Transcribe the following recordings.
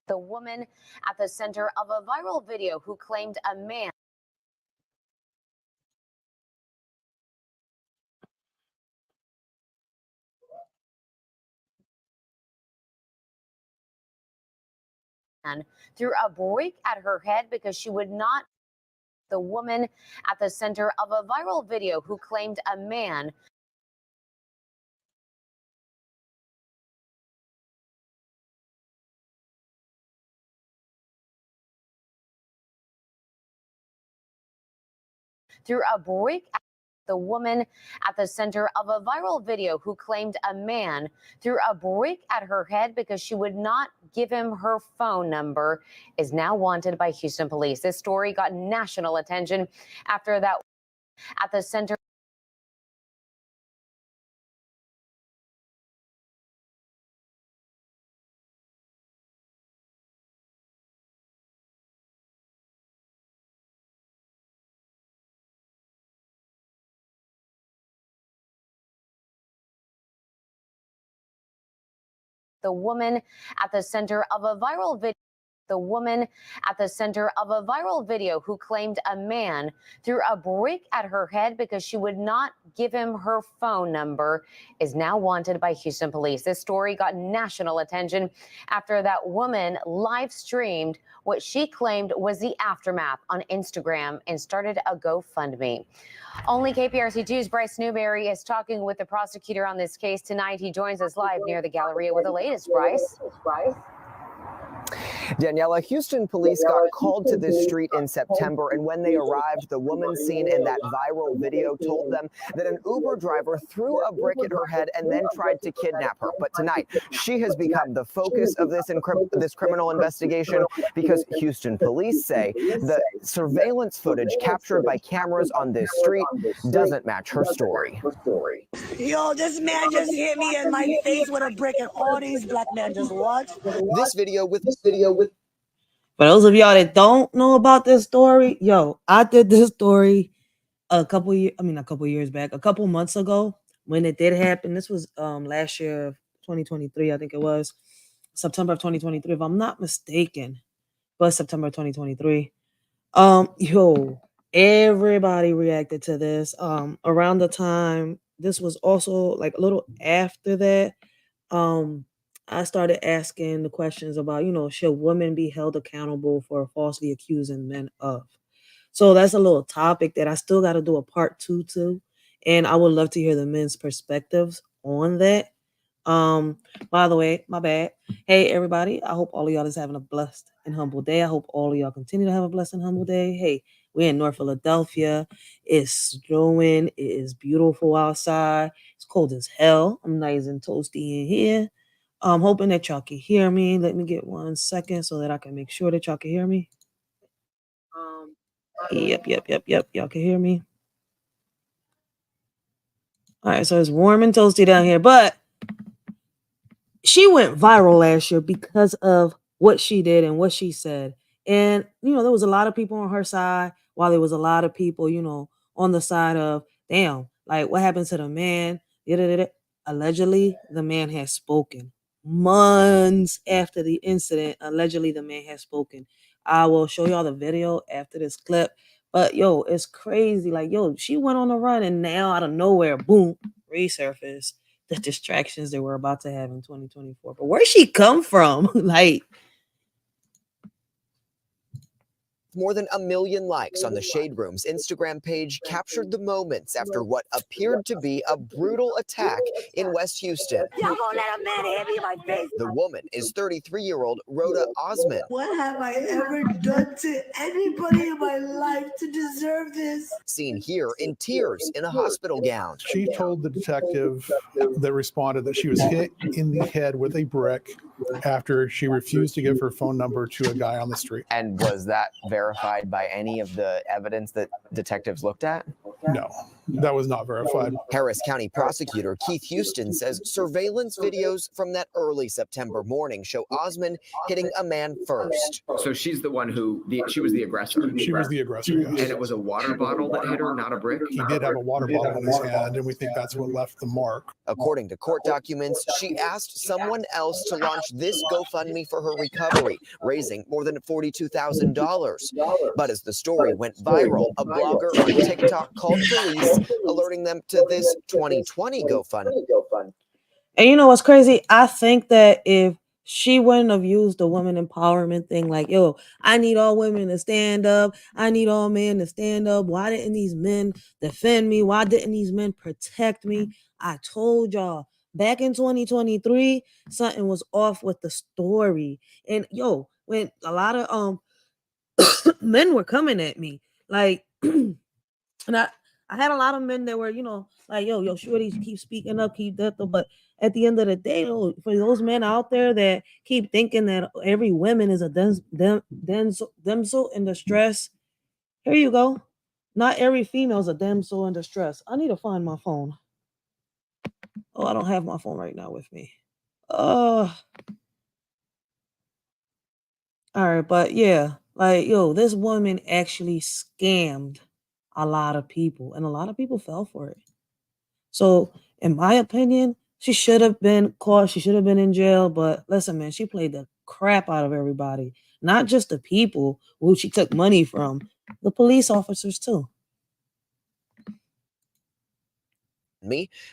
The woman at the center of a viral video who claimed a man threw a brick at her head because she would not. The woman at the center of a viral video who claimed a man threw a brick at the woman at the center of a viral video who claimed a man threw a brick at her head because she would not give him her phone number is now wanted by Houston police. This story got national attention after that at the center. The woman at the center of a viral video. The woman at the center of a viral video who claimed a man threw a brick at her head because she would not give him her phone number is now wanted by Houston police. This story got national attention after that woman live streamed what she claimed was the aftermath on Instagram and started a GoFundMe. Only KPRC2's Bryce Newberry is talking with the prosecutor on this case tonight. He joins us live near the Galleria with the latest. Bryce. Daniela, Houston police got called to this street in September, and when they arrived, the woman seen in that viral video told them that an Uber driver threw a brick at her head and then tried to kidnap her. But tonight, she has become the focus of this criminal investigation because Houston police say the surveillance footage captured by cameras on this street doesn't match her story. Yo, this man just hit me in my face with a brick, and all these black men just watched. This video with For those of y'all that don't know about this story, yo, I did this story a couple months ago when it did happen. This was last year, 2023, I think it was September of 2023, if I'm not mistaken. But September 2023. Yo, everybody reacted to this. Around the time, this was also like a little after that. I started asking the questions about, should women be held accountable for falsely accusing men of? So that's a little topic that I still got to do a part 2 to. And I would love to hear the men's perspectives on that. By the way, my bad. Hey, everybody. I hope all of y'all is having a blessed and humble day. I hope all of y'all continue to have a blessed and humble day. Hey, we're in North Philadelphia. It's snowing. It is beautiful outside. It's cold as hell. I'm nice and toasty in here. I'm hoping that y'all can hear me. Let me get 1 second so that I can make sure that y'all can hear me. Yep. Y'all can hear me. All right, so it's warm and toasty down here, but she went viral last year because of what she did and what she said. And, there was a lot of people on her side, while there was a lot of people, on the side of, damn, like, what happened to the man? Allegedly, the man has spoken. Months after the incident, allegedly, the man has spoken. I will show y'all the video after this clip. But, yo, it's crazy. Like, yo, she went on a run, and now out of nowhere, boom, resurface the distractions that we're about to have in 2024. But where'd she come from? Like, more than 1 million likes on the Shade Room's Instagram page captured the moments after what appeared to be a brutal attack in West Houston. Y'all gonna let a man hit me in my face? The woman is 33-year-old Rhoda Osman. What have I ever done to anybody in my life to deserve this? Seen here in tears in a hospital gown. She told the detective that responded that she was hit in the head with a brick after she refused to give her phone number to a guy on the street. And was that verified by any of the evidence that detectives looked at? No. That was not verified. Harris County prosecutor Keith Houston says surveillance videos from that early September morning show Osmond hitting a man first. So she's the one she was the aggressor. She was the aggressor, yes. And it was a water bottle that hit her, not a brick? He did have a water bottle in his hand, and we think that's what left the mark. According to court documents, she asked someone else to launch this GoFundMe for her recovery, raising more than $42,000. But as the story went viral, a blogger on TikTok called police, alerting them to this 2020 GoFundMe. And you know what's crazy? I think that if she wouldn't have used the woman empowerment thing, like, yo, I need all women to stand up. I need all men to stand up. Why didn't these men defend me? Why didn't these men protect me? I told y'all back in 2023, something was off with the story. And yo, when a lot of men were coming at me, like, and I had a lot of men that were, you know, like, yo, shorty, keep speaking up, keep that. But at the end of the day, for those men out there that keep thinking that every woman is a damsel in distress, here you go. Not every female is a damsel in distress. I need to find my phone. Oh, I don't have my phone right now with me. All right, but yeah, like, yo, this woman actually scammed a lot of people, and a lot of people fell for it. So, in my opinion, she should have been caught. She should have been in jail. But listen, man, she played the crap out of everybody, not just the people who she took money from, the police officers too.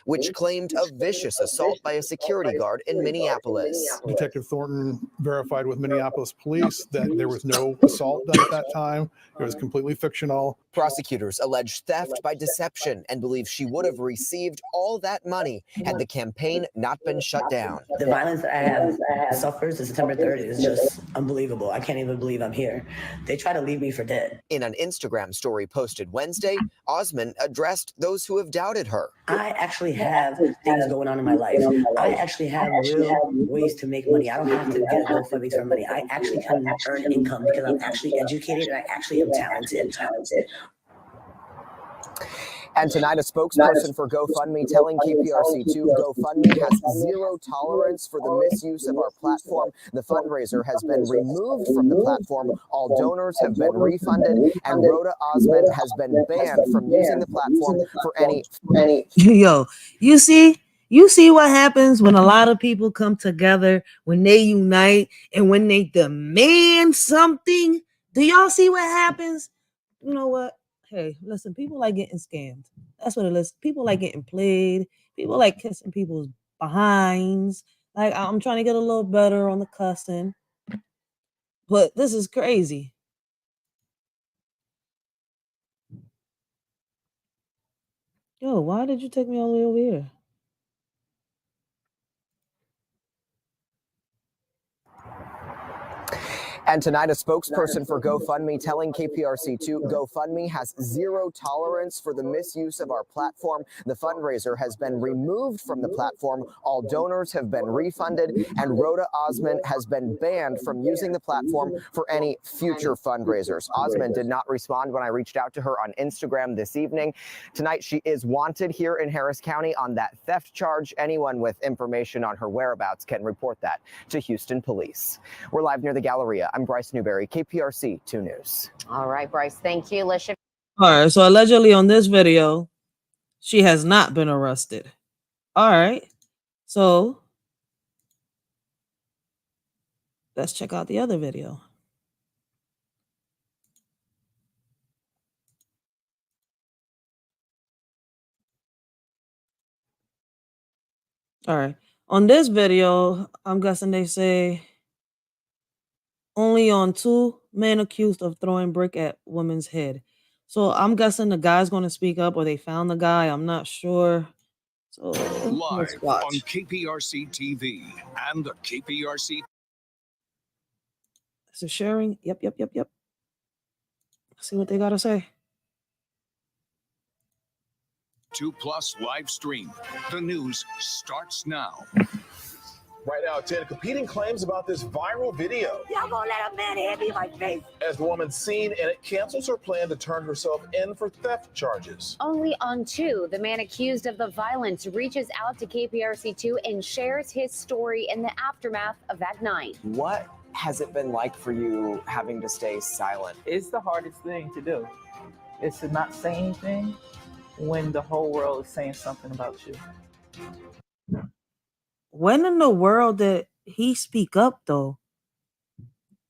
Which claimed a vicious assault by a security guard in Minneapolis. Detective Thornton verified with Minneapolis police that there was no assault done at that time. It was completely fictional. Prosecutors allege theft by deception and believe she would have received all that money had the campaign not been shut down. The violence that I have suffered since September 3rd is just unbelievable. I can't even believe I'm here. They try to leave me for dead. In an Instagram story posted Wednesday, Osmond addressed those who have doubted her. I actually have things going on in my life. I actually have real ways to make money. I don't have to get a GoFundMe for money. I actually can earn income because I'm actually educated and I actually am talented. And tonight, a spokesperson for GoFundMe telling KPRC2 GoFundMe has zero tolerance for the misuse of our platform. The fundraiser has been removed from the platform. All donors have been refunded, and Rhoda Osmond has been banned from using the platform for any. Yo, you see what happens when a lot of people come together, when they unite, and when they demand something. Do y'all see what happens? You know what? Hey, listen, people like getting scammed. That's what it is. People like getting played. People like kissing people's behinds. Like, I'm trying to get a little better on the cussing. But this is crazy. Yo, why did you take me all the way over here? And tonight, a spokesperson for GoFundMe telling KPRC2 GoFundMe has zero tolerance for the misuse of our platform. The fundraiser has been removed from the platform. All donors have been refunded, and Rhoda Osmond has been banned from using the platform for any future fundraisers. Osmond did not respond when I reached out to her on Instagram this evening. Tonight, she is wanted here in Harris County on that theft charge. Anyone with information on her whereabouts can report that to Houston Police. We're live near the Galleria. I'm Bryce Newberry, KPRC 2 News. All right, Bryce, thank you. Let's shift. All right, so allegedly on this video, she has not been arrested. All right, so let's check out the other video. All right, on this video, I'm guessing they say only on 2 men accused of throwing brick at woman's head. So I'm guessing the guy's going to speak up, or they found the guy. I'm not sure. So live on KPRC TV and the KPRC. So sharing. Yep. See what they got to say. 2+ live stream. The news starts now. Right now, 10 competing claims about this viral video. Y'all gonna let a man hit me in my face? As the woman seen in it cancels her plan to turn herself in for theft charges. Only on 2, the man accused of the violence reaches out to KPRC2 and shares his story in the aftermath of that night. What has it been like for you having to stay silent? It's the hardest thing to do. It's to not say anything when the whole world is saying something about you. When in the world did he speak up though?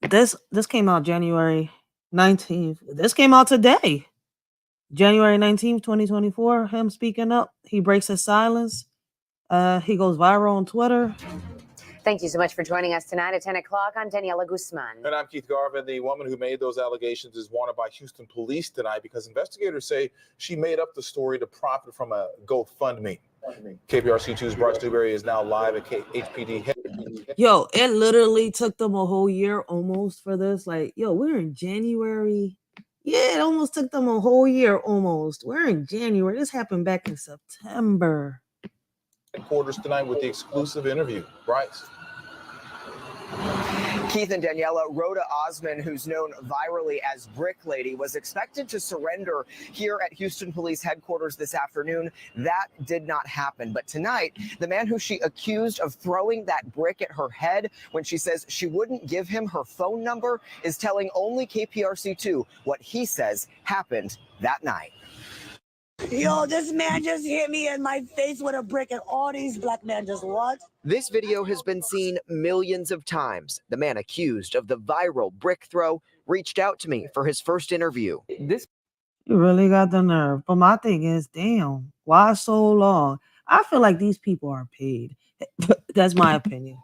This came out January 19th. This came out today. January 19th, 2024. Him speaking up. He breaks his silence. He goes viral on Twitter. Thank you so much for joining us tonight at 10 o'clock. I'm Daniela Guzman. And I'm Keith Garvin. The woman who made those allegations is wanted by Houston police tonight because investigators say she made up the story to profit from a GoFundMe. KPRC2's Bryce Newberry is now live at HPD. Yo, it literally took them a whole year almost for this. Like, yo, we're in January. Yeah, it almost took them a whole year almost. We're in January. This happened back in September. Headquarters tonight with the exclusive interview. Bryce. Keith and Daniela, Rhoda Osman, who's known virally as Brick Lady, was expected to surrender here at Houston Police Headquarters this afternoon. That did not happen. But tonight, the man who she accused of throwing that brick at her head when she says she wouldn't give him her phone number is telling only KPRC2 what he says happened that night. Yo, this man just hit me in my face with a brick, and all these black men just what? This video has been seen millions of times. The man accused of the viral brick throw reached out to me for his first interview. You really got the nerve. But my thing is, damn, why so long? I feel like these people are paid. That's my opinion.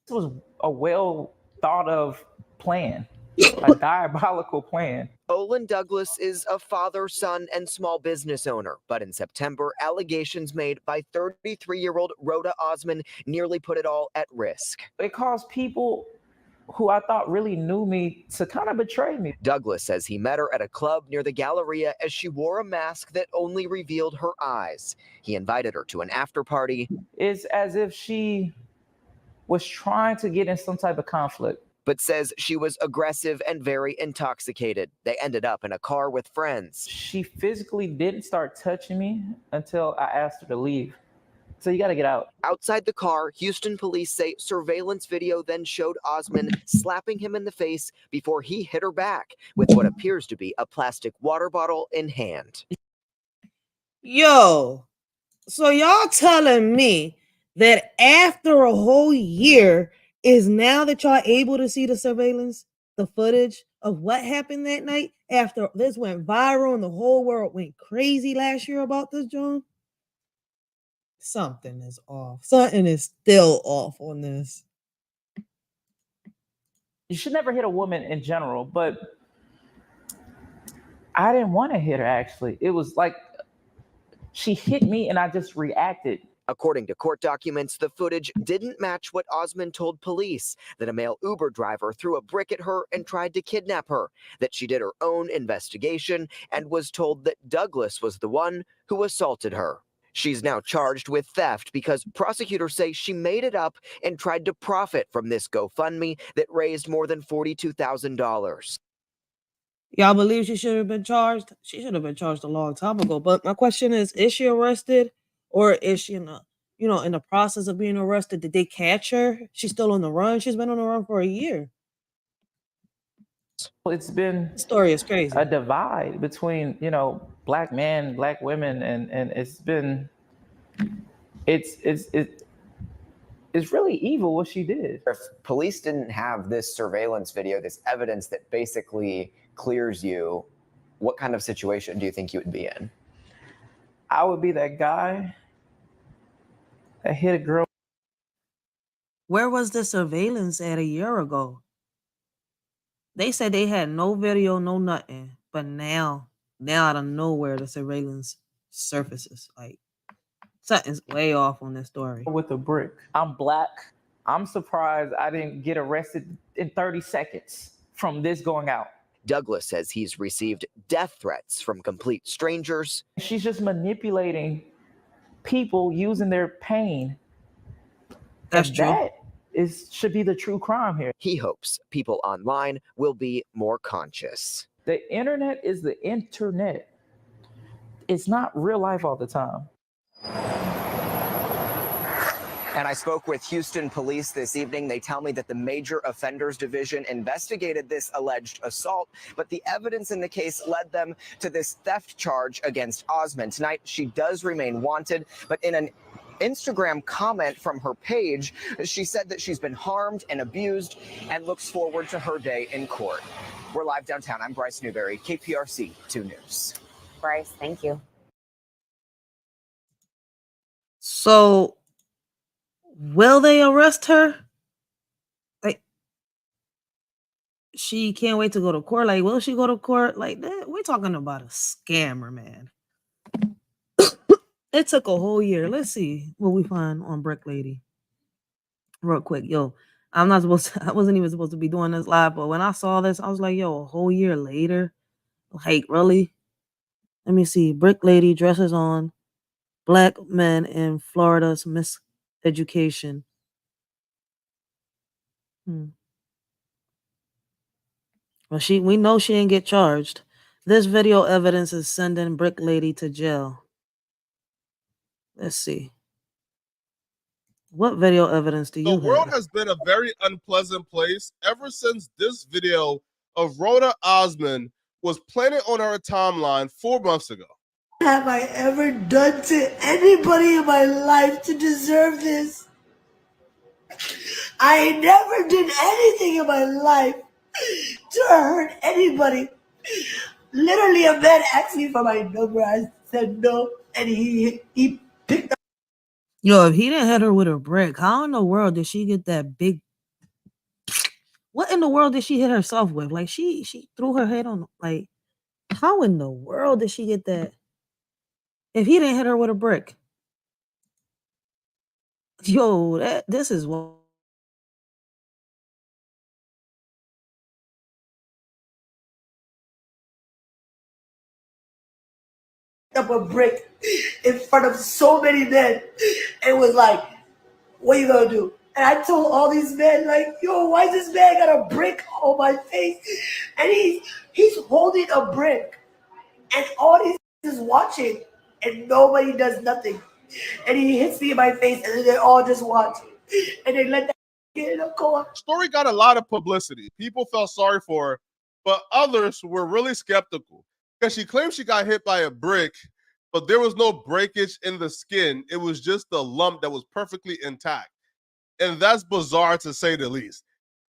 This was a well thought of plan, a diabolical plan. Olin Douglas is a father, son, and small business owner. But in September, allegations made by 33-year-old Rhoda Osman nearly put it all at risk. It caused people who I thought really knew me to kind of betray me. Douglas says he met her at a club near the Galleria as she wore a mask that only revealed her eyes. He invited her to an after party. It's as if she was trying to get in some type of conflict. But says she was aggressive and very intoxicated. They ended up in a car with friends. She physically didn't start touching me until I asked her to leave. So you got to get out. Outside the car, Houston police say surveillance video then showed Osman slapping him in the face before he hit her back with what appears to be a plastic water bottle in hand. Yo, so y'all telling me that after a whole year is now that y'all able to see the surveillance, the footage of what happened that night after this went viral and the whole world went crazy last year about this, John? Something is off. Something is still off on this. You should never hit a woman in general, but I didn't want to hit her, actually. It was like she hit me and I just reacted. According to court documents, the footage didn't match what Osman told police, that a male Uber driver threw a brick at her and tried to kidnap her, that she did her own investigation and was told that Douglas was the one who assaulted her. She's now charged with theft because prosecutors say she made it up and tried to profit from this GoFundMe that raised more than $42,000. Y'all believe she should have been charged? She should have been charged a long time ago. But my question is she arrested? Or is she in the process of being arrested? Did they catch her? She's still on the run. She's been on the run for a year. It's been the story is crazy. A divide between, black men, black women, and it's really evil what she did. If police didn't have this surveillance video, this evidence that basically clears you, what kind of situation do you think you would be in? I would be that guy that hit a girl. Where was the surveillance at a year ago? They said they had no video, no nothing. But now out of nowhere, the surveillance surfaces. Like, something's way off on this story. With a brick. I'm black. I'm surprised I didn't get arrested in 30 seconds from this going out. Douglas says he's received death threats from complete strangers. She's just manipulating people using their pain That's And true. that should be the true crime here. He hopes people online will be more conscious. The internet is the internet. It's not real life all the time. And I spoke with Houston police this evening. They tell me that the Major Offenders Division investigated this alleged assault, but the evidence in the case led them to this theft charge against Osmond. Tonight, she does remain wanted, but in an Instagram comment from her page, she said that she's been harmed and abused and looks forward to her day in court. We're live downtown. I'm Bryce Newberry, KPRC 2 News. Bryce, thank you. So, will they arrest her? Like, she can't wait to go to court. Like, will she go to court? Like, that? We're talking about a scammer, man. It took a whole year. Let's see what we find on Brick Lady. Real quick, yo. I wasn't even supposed to be doing this live, but when I saw this, I was like, yo, a whole year later? Like, really? Let me see. Brick Lady dresses on Black men in Florida's miseducation. Well, we know she didn't get charged. This video evidence is sending Brick Lady to jail. Let's see. What video evidence do you have? The world has been a very unpleasant place ever since this video of Rhoda Osmond was planted on our timeline 4 months ago. Have I ever done to anybody in my life to deserve this? I never did anything in my life to hurt anybody. Literally, a man asked me for my number. I said no, and he picked up. Yo, if he didn't hit her with a brick, how in the world did she get that big? What in the world did she hit herself with? Like, she threw her head on, like, how in the world did she get that? If he didn't hit her with a brick. Yo, this is what. Up a brick in front of so many men. It was like, what are you gonna do? And I told all these men, like, yo, why this man got a brick on my face? And he's holding a brick, and all these is watching, and nobody does nothing. And he hits me in my face, and then they all just watch, and they let that get in a car. Story got a lot of publicity. People felt sorry for her, but others were really skeptical because she claimed she got hit by a brick, but there was no breakage in the skin. It was just a lump that was perfectly intact. And that's bizarre to say the least.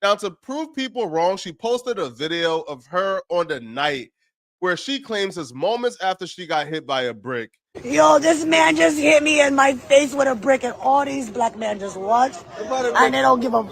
Now, to prove people wrong, she posted a video of her on the night where she claims it's moments after she got hit by a brick. Yo, this man just hit me in my face with a brick, and all these black men just watch, and they don't give a.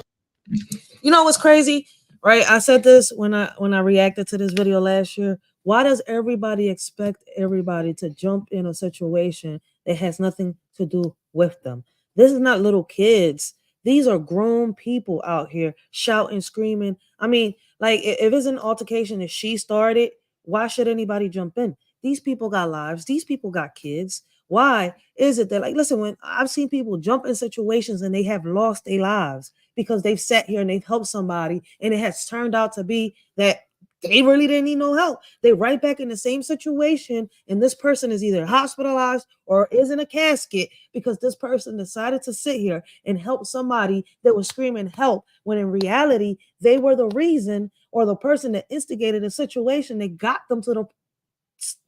You know what's crazy, right? I said this when I reacted to this video last year. Why does everybody expect everybody to jump in a situation that has nothing to do with them? This is not little kids. These are grown people out here shouting, screaming. I mean, like, if it's an altercation that she started, why should anybody jump in? These people got lives. These people got kids. Why is it that, like, listen, when I've seen people jump in situations and they have lost their lives because they've sat here and they've helped somebody and it has turned out to be that they really didn't need no help. They're right back in the same situation, and this person is either hospitalized or is in a casket because this person decided to sit here and help somebody that was screaming help, when in reality, they were the reason or the person that instigated a situation that got them to the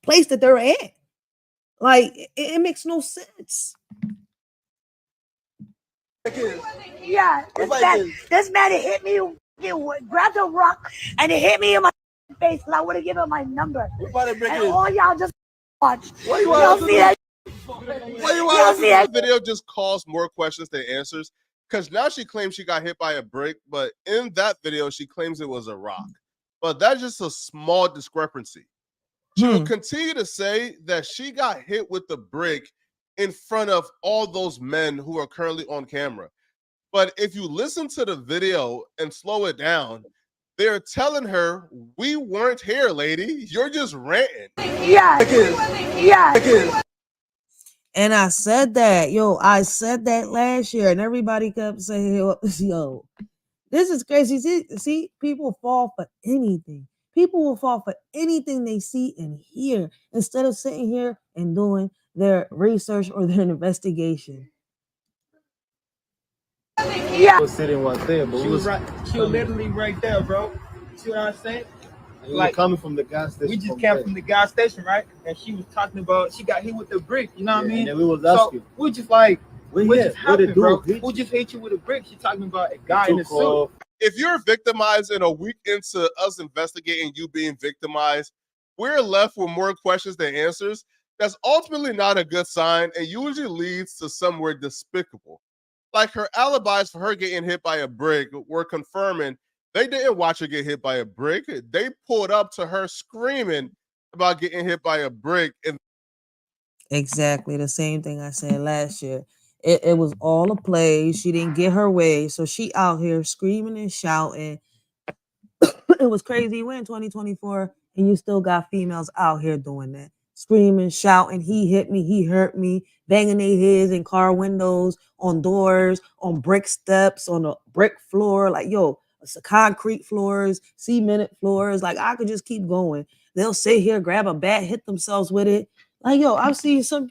place that they're at. Like, it makes no sense. Yeah, this man hit me, grabbed a rock, and he hit me in my face, and I would have given him my number. And all y'all just watch. Y'all see that? The video just caused more questions than answers, because now she claims she got hit by a brick, but in that video, she claims it was a rock. But that's just a small discrepancy. She will continue to say that she got hit with the brick in front of all those men who are currently on camera. But if you listen to the video and slow it down, they're telling her, we weren't here, lady. You're just ranting. Yeah. And I said that, I said that last year, and everybody kept saying, yo, this is crazy. See, people fall for anything. People will fall for anything they see and hear instead of sitting here and doing their research or their investigation. Yeah. Was sitting right there, but she was right. She was literally right there, bro. See what I'm saying? Like coming from the gas station. We just came from the gas station, right? And she was talking about she got hit with the brick. You know what I mean? And then we was asking. So we just like, what just happened, bro? Who just hit you with a brick? She talking about a guy in a suit. If you're victimized and a week into us investigating you being victimized, we're left with more questions than answers. That's ultimately not a good sign and usually leads to somewhere despicable. Like her alibis for her getting hit by a brick were confirming they didn't watch her get hit by a brick. They pulled up to her screaming about getting hit by a brick. And exactly the same thing I said last year. It was all a play. She didn't get her way. So she out here screaming and shouting. It was crazy. We're in 2024 and you still got females out here doing that. Screaming, shouting, he hit me, he hurt me, banging their heads in car windows, on doors, on brick steps, on a brick floor. Like, yo, it's a concrete floors, cemented floors. Like, I could just keep going. They'll sit here, grab a bat, hit themselves with it. Like, yo, I've seen some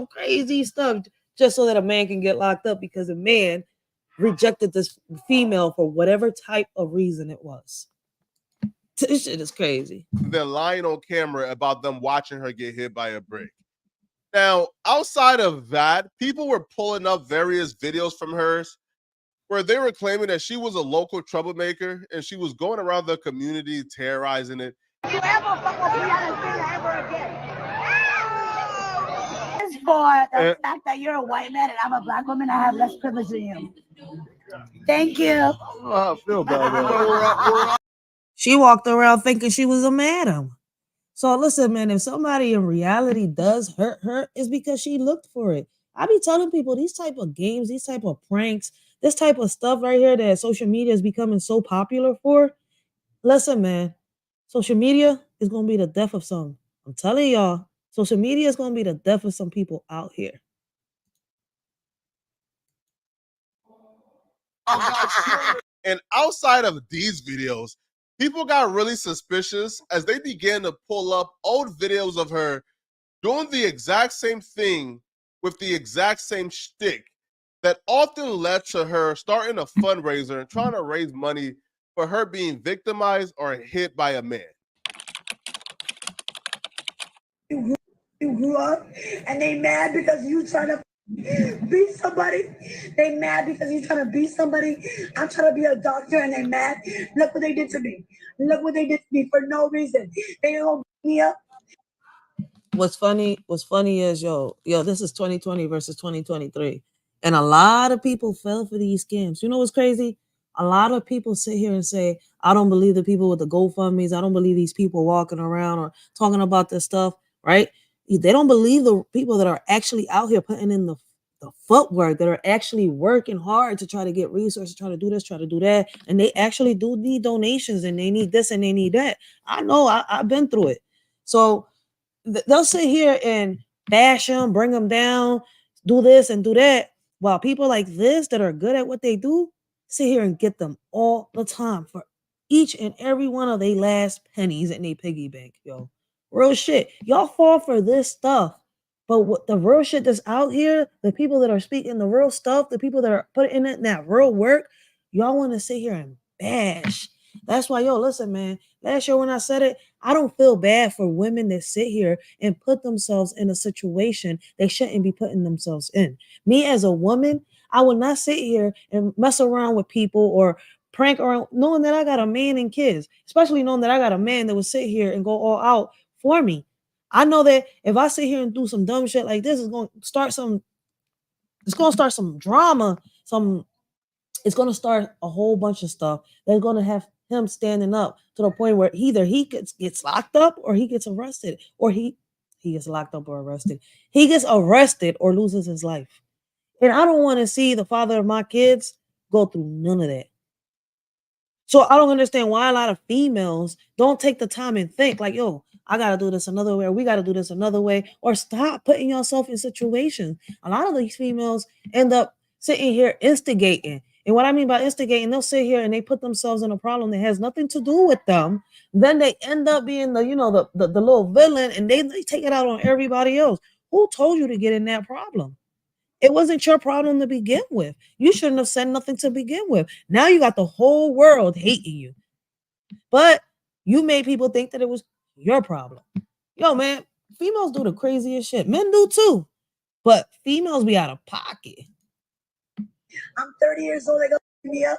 crazy stuff just so that a man can get locked up because a man rejected this female for whatever type of reason it was. This shit is crazy. They're lying on camera about them watching her get hit by a brick. Now, outside of that, people were pulling up various videos from hers where they were claiming that she was a local troublemaker and she was going around the community terrorizing it. You ever fuck with me ever again? It's for the fact that you're a white man and I'm a black woman, I have less privilege than you. Thank you. I feel bad. She walked around thinking she was a madam. So listen, man, if somebody in reality does hurt her, it's because she looked for it. I be telling people these type of games, these type of pranks, this type of stuff right here that social media is becoming so popular for. Listen, man, social media is going to be the death of some. I'm telling y'all, social media is going to be the death of some people out here. And outside of these videos, people got really suspicious as they began to pull up old videos of her doing the exact same thing with the exact same shtick that often led to her starting a fundraiser and trying to raise money for her being victimized or hit by a man. You grew up and they mad because you trying to beat somebody. They mad because you trying to beat somebody. I'm trying to be a doctor and they mad. Look what they did to me. Look what they did to me for no reason. They don't beat me up. What's funny is, yo, this is 2020 versus 2023. And a lot of people fell for these scams. You know what's crazy? A lot of people sit here and say, I don't believe the people with the GoFundMes. I don't believe these people walking around or talking about this stuff, right? They don't believe the people that are actually out here putting in the footwork, that are actually working hard to try to get resources, try to do this, try to do that. And they actually do need donations and they need this and they need that. I know, I've been through it. So they'll sit here and bash them, bring them down, do this and do that, while people like this that are good at what they do sit here and get them all the time for each and every one of their last pennies in their piggy bank, yo. Real shit. Y'all fall for this stuff. But what the real shit that's out here, the people that are speaking the real stuff, the people that are putting in that real work, y'all want to sit here and bash. That's why, yo, listen, man. Last year when I said it, I don't feel bad for women that sit here and put themselves in a situation they shouldn't be putting themselves in. Me as a woman, I will not sit here and mess around with people or prank around, knowing that I got a man and kids, especially knowing that I got a man that will sit here and go all out for me. I know that if I sit here and do some dumb shit like this, it's going to start some drama, it's going to start a whole bunch of stuff that's going to have him standing up to the point where either he gets locked up or he gets arrested, or he gets locked up or arrested. He gets arrested or loses his life. And I don't want to see the father of my kids go through none of that. So I don't understand why a lot of females don't take the time and think like, yo, I got to do this another way, or we got to do this another way, or stop putting yourself in situations. A lot of these females end up sitting here instigating. And what I mean by instigating, they'll sit here and they put themselves in a problem that has nothing to do with them. Then they end up being the, the little villain, and they take it out on everybody else. Who told you to get in that problem? It wasn't your problem to begin with. You shouldn't have said nothing to begin with. Now you got the whole world hating you. But you made people think that it was your problem. Yo, man, females do the craziest shit. Men do too. But females be out of pocket. I'm 30 years old. They gonna beat me up.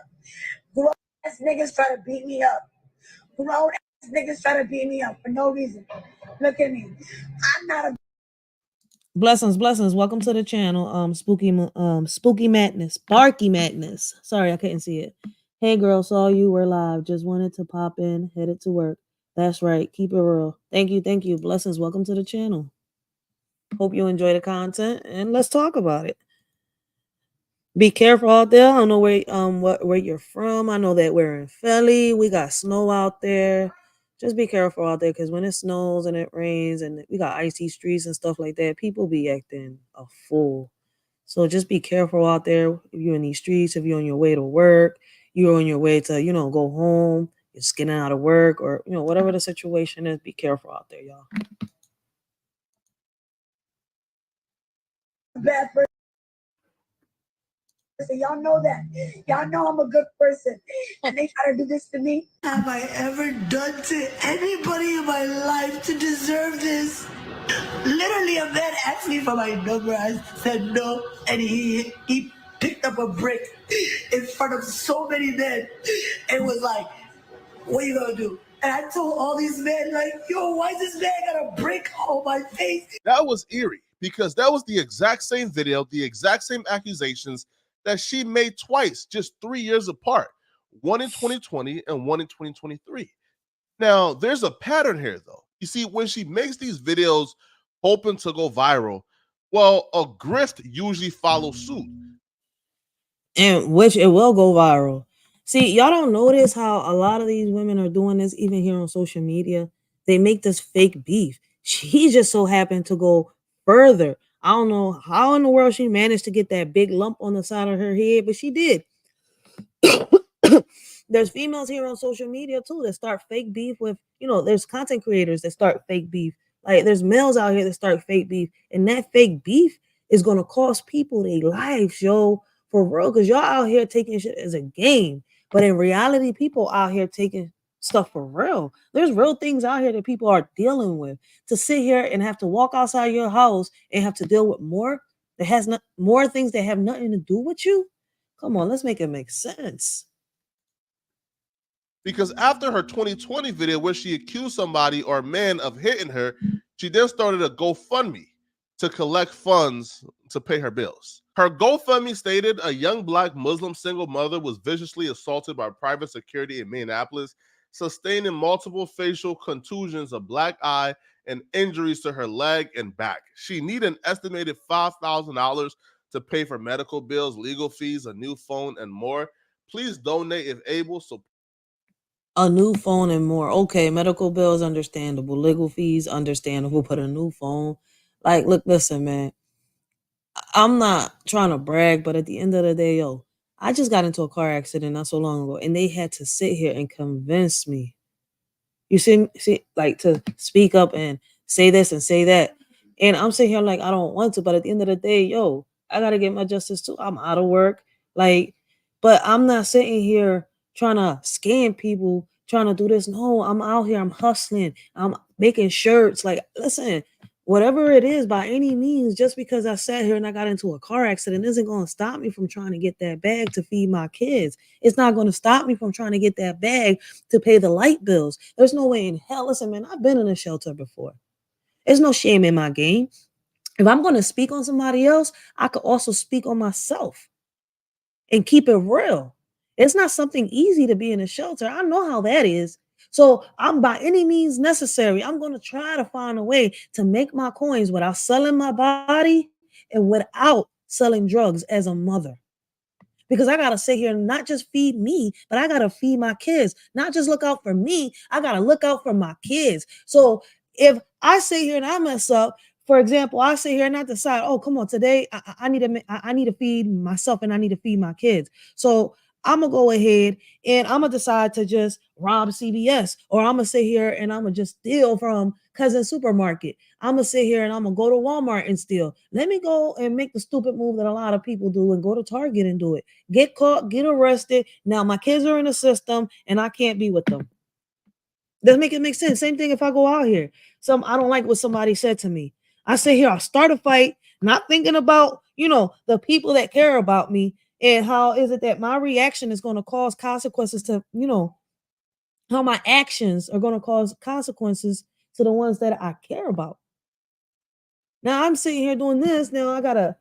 Grown ass niggas try to beat me up. Grown ass niggas try to beat me up for no reason. Look at me. I'm not a Blessings. Welcome to the channel. Spooky Madness. Sparky Madness. Sorry, I couldn't see it. Hey girl, saw you. We're live. Just wanted to pop in, headed to work. That's right. Keep it real. Thank you. Blessings. Welcome to the channel. Hope you enjoy the content, and let's talk about it. Be careful out there. I don't know where you're from. I know that we're in Philly. We got snow out there. Just be careful out there, because when it snows and it rains and we got icy streets and stuff like that, people be acting a fool. So just be careful out there. If you're in these streets, if you're on your way to work, you're on your way to, go home, you're just getting out of work, or, whatever the situation is, be careful out there, y'all. bad person. Y'all know that. Y'all know I'm a good person. And they try to do this to me. Have I ever done to anybody in my life to deserve this? Literally, a man asked me for my number. I said no. And he picked up a brick in front of so many men and was like, what are you gonna do? And I told all these men, like, yo, why is this man got a brick on my face? That was eerie, because that was the exact same video, the exact same accusations that she made twice, just 3 years apart, one in 2020 and one in 2023. Now, there's a pattern here, though. You see, when she makes these videos hoping to go viral, well, a grift usually follows suit. And which it will go viral. See, y'all don't notice how a lot of these women are doing this, even here on social media. They make this fake beef. She just so happened to go further. I don't know how in the world she managed to get that big lump on the side of her head, but she did. There's females here on social media too that start fake beef with, there's content creators that start fake beef. Like there's males out here that start fake beef, and that fake beef is gonna cost people their lives, yo, for real. Because y'all out here taking shit as a game, but in reality, people out here taking stuff for real. There's real things out here that people are dealing with. To sit here and have to walk outside your house and have to deal with more things that have nothing to do with you. Come on, let's make it make sense. Because after her 2020 video where she accused somebody or man of hitting her, she then started a GoFundMe to collect funds to pay her bills. Her GoFundMe stated a young Black Muslim single mother was viciously assaulted by private security in Minneapolis, sustaining multiple facial contusions, a black eye, and injuries to her leg and back. She needed an estimated $5,000 to pay for medical bills, legal fees, a new phone, and more. Please donate if able. So a new phone and more. Okay, medical bills, understandable. Legal fees, understandable. But a new phone, like, look, listen, man. I'm not trying to brag, but at the end of the day, yo, I just got into a car accident not so long ago, and they had to sit here and convince me. You see, like to speak up and say this and say that. And I'm sitting here like I don't want to, but at the end of the day, yo, I gotta get my justice too. I'm out of work. Like, but I'm not sitting here trying to scam people, trying to do this. No, I'm out here, I'm hustling, I'm making shirts. Like, listen, whatever it is, by any means, just because I sat here and I got into a car accident isn't going to stop me from trying to get that bag to feed my kids. It's not going to stop me from trying to get that bag to pay the light bills. There's no way in hell. Listen, man, I've been in a shelter before. There's no shame in my game. If I'm going to speak on somebody else, I could also speak on myself and keep it real. It's not something easy to be in a shelter. I know how that is. So I'm by any means necessary, I'm going to try to find a way to make my coins without selling my body and without selling drugs as a mother. Because I got to sit here and not just feed me, but I got to feed my kids. Not just look out for me. I got to look out for my kids. So if I sit here and I mess up, for example, I sit here and I decide, oh, come on, today I need to feed myself and I need to feed my kids. So I'm gonna go ahead and I'm gonna decide to just rob CVS, or I'm gonna sit here and I'm gonna just steal from cousin supermarket. I'm gonna sit here and I'm gonna go to Walmart and steal. Let me go and make the stupid move that a lot of people do and go to Target and do it. Get caught, get arrested. Now my kids are in the system and I can't be with them. Doesn't make it make sense. Same thing if I go out here. I don't like what somebody said to me. I sit here, I'll start a fight, not thinking about, the people that care about me and how is it that my reaction is going to cause consequences to, how my actions are going to cause consequences to the ones that I care about. Now I'm sitting here doing this. Now I gotta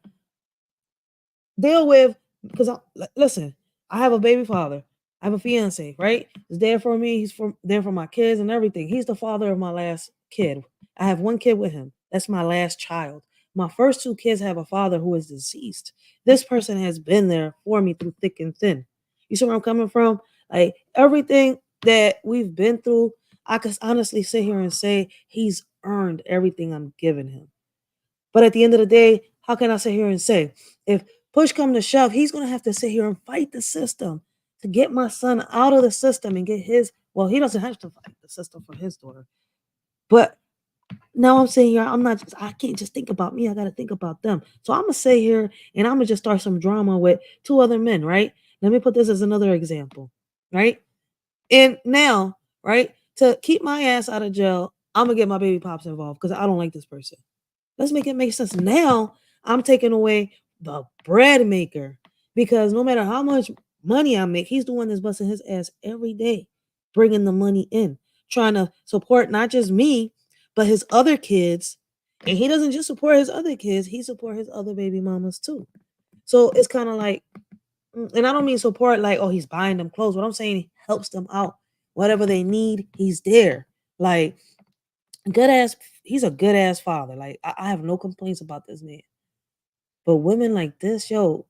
deal with, because listen, I have a baby father. I have a fiance, right? He's there for me. He's there for my kids and everything. He's the father of my last kid. I have one kid with him. That's my last child. My first two kids have a father who is deceased. This person has been there for me through thick and thin. You see where I'm coming from? Like everything that we've been through, I can honestly sit here and say he's earned everything I'm giving him. But at the end of the day, how can I sit here and say, if push come to shove, he's going to have to sit here and fight the system to get my son out of the system and get his, well, he doesn't have to fight the system for his daughter. But now I'm saying here, I can't just think about me. I got to think about them. So I'm going to sit here and I'm going to just start some drama with two other men, right? Let me put this as another example, right? And now, right, to keep my ass out of jail, I'm going to get my baby pops involved because I don't like this person. Let's make it make sense. Now I'm taking away the bread maker, because no matter how much money I make, he's the one that's busting his ass every day, bringing the money in, trying to support not just me, but his other kids. And he doesn't just support his other kids, he support his other baby mamas too. So it's kind of like, and I don't mean support like, oh, he's buying them clothes. What I'm saying, he helps them out. Whatever they need, he's there. Like, he's a good ass father. Like, I have no complaints about this man. But women like this, there's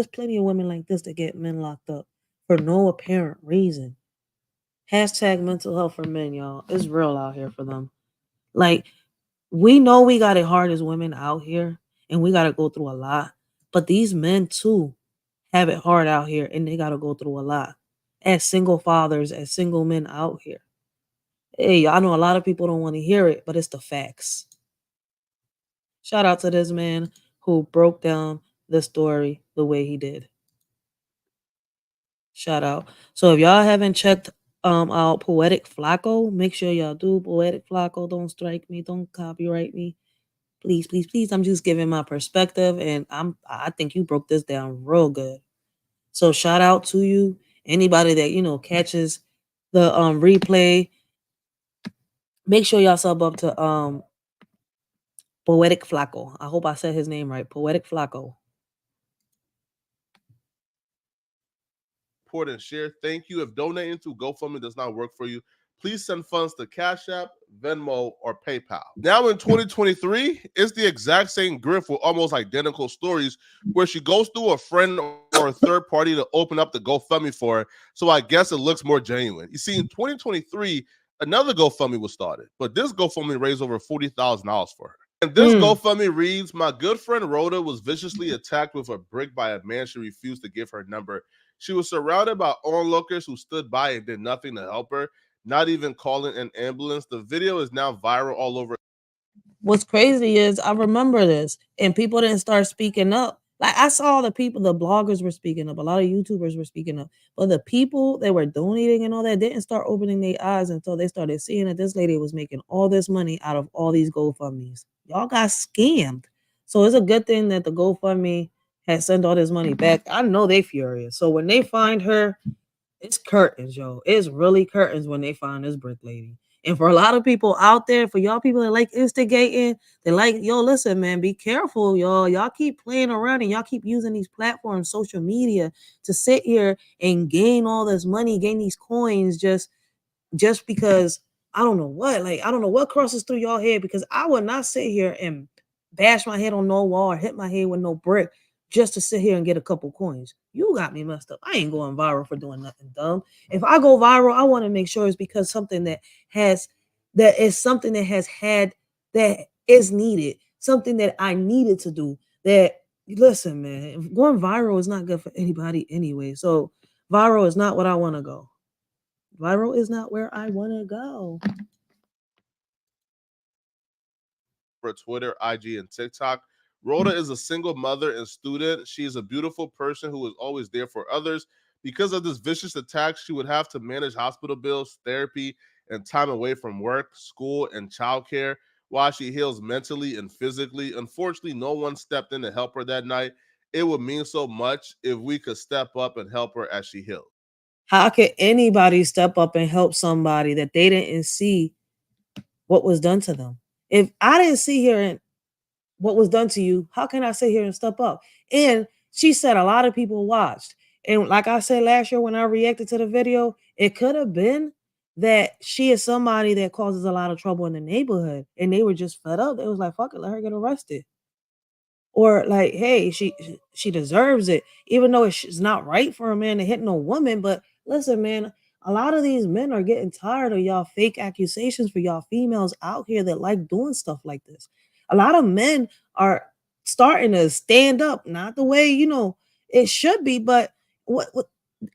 plenty of women like this that get men locked up for no apparent reason. Hashtag mental health for men, y'all. It's real out here for them. Like, we know we got it hard as women out here, and we got to go through a lot. But these men too have it hard out here, and they got to go through a lot. As single fathers, as single men out here. Hey, I know a lot of people don't want to hear it, but it's the facts. Shout out to this man who broke down the story the way he did. Shout out. So if y'all haven't checked out Poetic Flacco, make sure y'all do. Poetic Flacco, don't strike me, don't copyright me. Please, please, please. I'm just giving my perspective, and I think you broke this down real good. So shout out to you. Anybody that catches the replay, make sure y'all sub up to Poetic Flacco. I hope I said his name right. Poetic Flacco. Support and share. Thank you. If donating to GoFundMe does not work for you, please send funds to Cash App, Venmo, or PayPal. Now in 2023, it's the exact same grift with almost identical stories where she goes through a friend or a third party to open up the GoFundMe for her. So I guess it looks more genuine. You see, in 2023, another GoFundMe was started, but this GoFundMe raised over $40,000 for her. And this GoFundMe reads, my good friend Rhoda was viciously attacked with a brick by a man she refused to give her number. She was surrounded by onlookers who stood by and did nothing to help her, not even calling an ambulance. The video is now viral all over. What's crazy is I remember this, and people didn't start speaking up. Like, I saw the bloggers were speaking up, a lot of YouTubers were speaking up, but the people that were donating and all that didn't start opening their eyes until they started seeing that this lady was making all this money out of all these GoFundMes. Y'all got scammed. So it's a good thing that the GoFundMe had sent all this money back. I know they furious. So when they find her, it's curtains, yo. It's really curtains when they find this brick lady. And for a lot of people out there, for y'all people that like instigating, they like, yo, listen, man, be careful, y'all. Y'all keep playing around and y'all keep using these platforms, social media, to sit here and gain all this money, gain these coins just because I don't know what crosses through y'all head, because I would not sit here and bash my head on no wall or hit my head with no brick just to sit here and get a couple coins. You got me messed up. I ain't going viral for doing nothing dumb. If I go viral, I want to make sure it's because something that has that is something that is needed, something that I needed to do. That, listen, man, going viral is not good for anybody anyway. So viral is not what I want to go. Viral is not where I want to go. For Twitter, IG, and TikTok. Rhoda is a single mother and student. She is a beautiful person who is always there for others. Because of this vicious attack, she would have to manage hospital bills, therapy, and time away from work, school, and childcare while she heals mentally and physically. Unfortunately, no one stepped in to help her that night. It would mean so much if we could step up and help her as she heals. How could anybody step up and help somebody that they didn't see what was done to them? If I didn't see here what was done to you, how can I sit here and step up? And she said a lot of people watched. And like I said last year when I reacted to the video, it could have been that she is somebody that causes a lot of trouble in the neighborhood. And they were just fed up. It was like, fuck it, let her get arrested. Or like, hey, she deserves it, even though it's not right for a man to hit no woman. But listen, man, a lot of these men are getting tired of y'all fake accusations for y'all females out here that like doing stuff like this. A lot of men are starting to stand up, not the way it should be, but what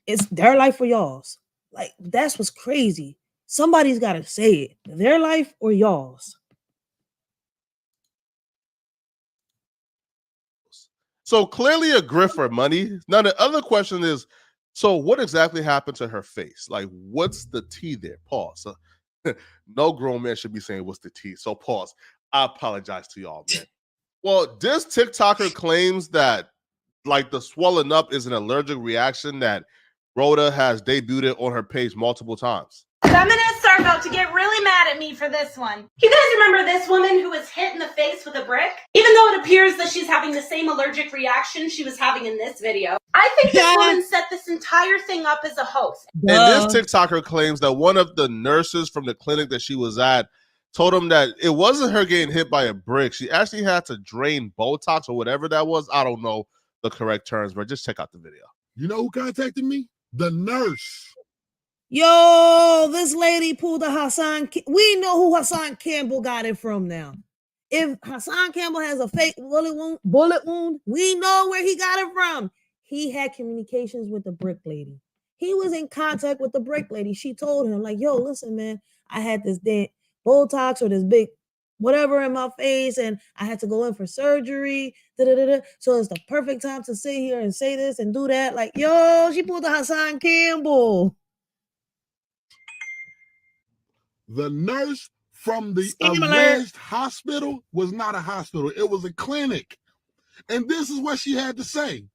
it's their life or y'all's. Like, that's what's crazy. Somebody's got to say it, their life or y'all's. So clearly a grift for money. Now the other question is, so what exactly happened to her face? Like, what's the tea there? Pause. No grown man should be saying what's the tea. So pause. I apologize to y'all, man. Well, this TikToker claims that like the swelling up is an allergic reaction that Rhoda has debuted on her page multiple times. Feminists are about to get really mad at me for this one. You guys remember this woman who was hit in the face with a brick? Even though it appears that she's having the same allergic reaction she was having in this video, I think this woman set this entire thing up as a hoax. And this TikToker claims that one of the nurses from the clinic that she was at told him that it wasn't her getting hit by a brick. She actually had to drain Botox or whatever that was. I don't know the correct terms, but just check out the video. You know who contacted me? The nurse. Yo, this lady pulled a Hassan. We know who Hassan Campbell got it from now. If Hassan Campbell has a fake bullet wound, we know where he got it from. He had communications with the brick lady. He was in contact with the brick lady. She told him, like, yo, listen, man, I had this Botox or this big whatever in my face, and I had to go in for surgery. So it's the perfect time to sit here and say this and do that. Like, yo, she pulled a Hassan Campbell. The nurse from the alleged hospital was not a hospital. It was a clinic. And this is what she had to say.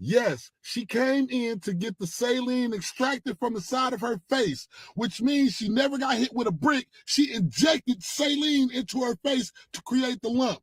Yes, she came in to get the saline extracted from the side of her face, which means she never got hit with a brick. She injected saline into her face to create the lump.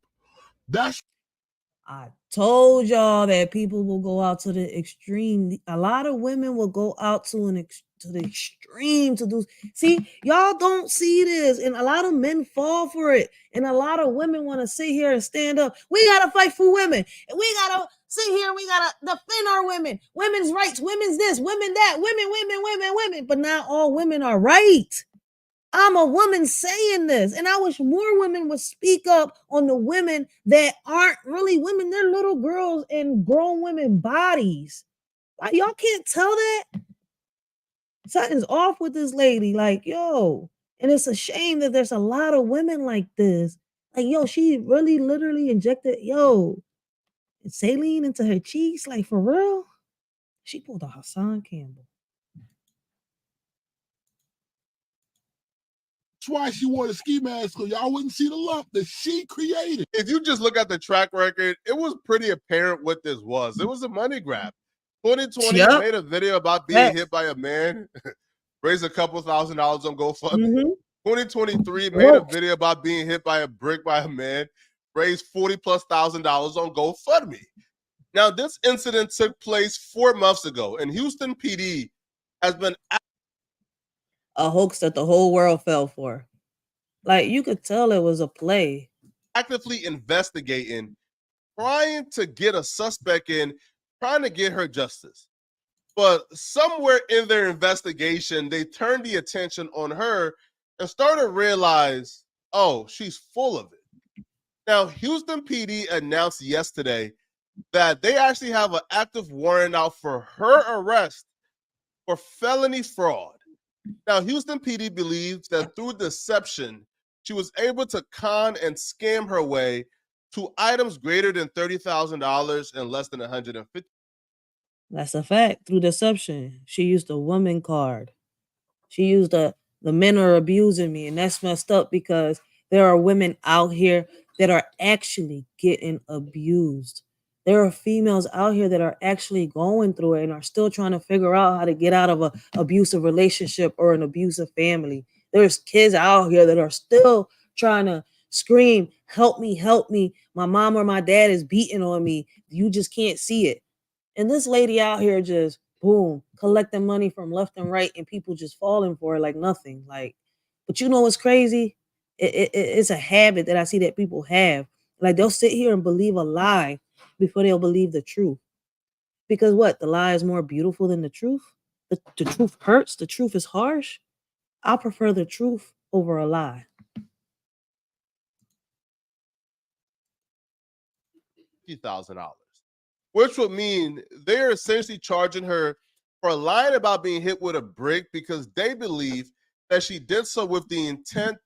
I told y'all that people will go out to the extreme. A lot of women will go out to the extreme to do. See, y'all don't see this, and a lot of men fall for it, and a lot of women want to sit here and stand up. We gotta fight for women, and we gotta sit here. We gotta defend our women, women's rights, women's this, women that, women. But not all women are right. I'm a woman saying this, and I wish more women would speak up on the women that aren't really women. They're little girls in grown women bodies. Like, y'all can't tell that? Something's off with this lady. Like, yo, and it's a shame that there's a lot of women like this. Like, yo, she really literally injected, saline into her cheeks. Like, for real? She pulled a Hassan Campbell. That's why she wore the ski mask, so y'all wouldn't see the lump that she created. If you just look at the track record, it was pretty apparent what this was. It was a money grab. 2020 made a video about being hit by a man, raised a couple $1,000s on GoFundMe. 2023 made a video about being hit by a brick by a man, raised $40,000+ on GoFundMe. Now, this incident took place 4 months ago, and Houston PD has been a hoax that the whole world fell for. Like, you could tell it was a play. Actively investigating, trying to get a suspect in, trying to get her justice. But somewhere in their investigation, they turned the attention on her and started to realize, oh, she's full of it. Now, Houston PD announced yesterday that they actually have an active warrant out for her arrest for felony fraud. Now, Houston PD believes that through deception, she was able to con and scam her way to items greater than $30,000 and less than $150,000. That's a fact. Through deception, she used a woman card. She used the men are abusing me, and that's messed up because there are women out here that are actually getting abused. There are females out here that are actually going through it and are still trying to figure out how to get out of an abusive relationship or an abusive family. There's kids out here that are still trying to scream, help me, help me. My mom or my dad is beating on me. You just can't see it. And this lady out here just boom, collecting money from left and right, and people just falling for it like nothing. Like, but you know what's crazy? It's a habit that I see that people have. Like they'll sit here and believe a lie before they'll believe the truth. Because what? The lie is more beautiful than the truth. The truth hurts. The truth is harsh. I prefer the truth over a lie. $50,000, which would mean they're essentially charging her for lying about being hit with a brick because they believe that she did so with the intent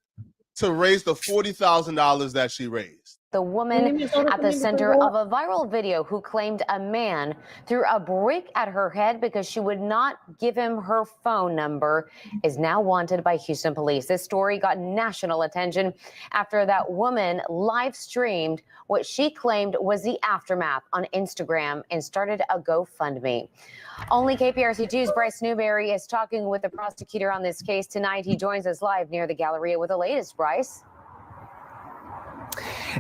to raise the $40,000 that she raised. The woman at the center of a viral video who claimed a man threw a brick at her head because she would not give him her phone number is now wanted by Houston police. This story got national attention after that woman live streamed what she claimed was the aftermath on Instagram and started a GoFundMe. Only KPRC2's Bryce Newberry is talking with the prosecutor on this case tonight. He joins us live near the Galleria with the latest. Bryce.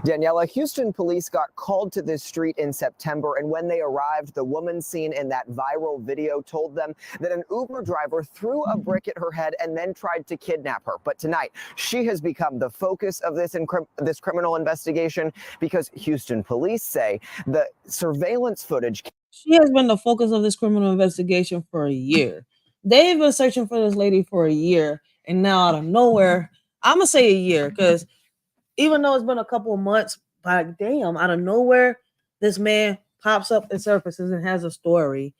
Daniela, Houston police got called to this street in September, and when they arrived, the woman seen in that viral video told them that an Uber driver threw a brick at her head and then tried to kidnap her. But tonight, she has become the focus of this criminal investigation because Houston police say the surveillance footage. She has been the focus of this criminal investigation for a year. They've been searching for this lady for a year, and now out of nowhere, I'm gonna say a year because even though it's been a couple of months, but damn, out of nowhere, this man pops up and surfaces and has a story.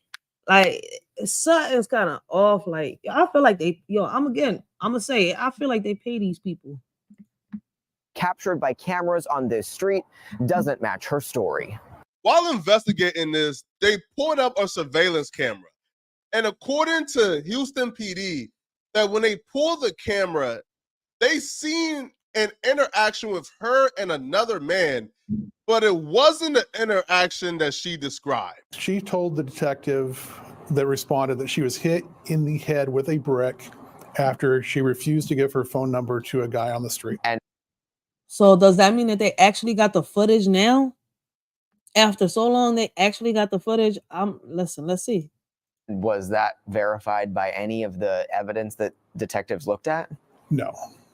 Like something's kind of off. Like I feel like I'm gonna say it. I feel like they pay these people. Captured by cameras on this street doesn't match her story. While investigating this, they pulled up a surveillance camera. And according to Houston PD, that when they pulled the camera, they seen an interaction with her and another man, but it wasn't the interaction that she described. She told the detective that responded that she was hit in the head with a brick after she refused to give her phone number to a guy on the street. And so does that mean that they actually got the footage now? After so long, they actually got the footage? Listen, let's see. Was that verified by any of the evidence that detectives looked at? No.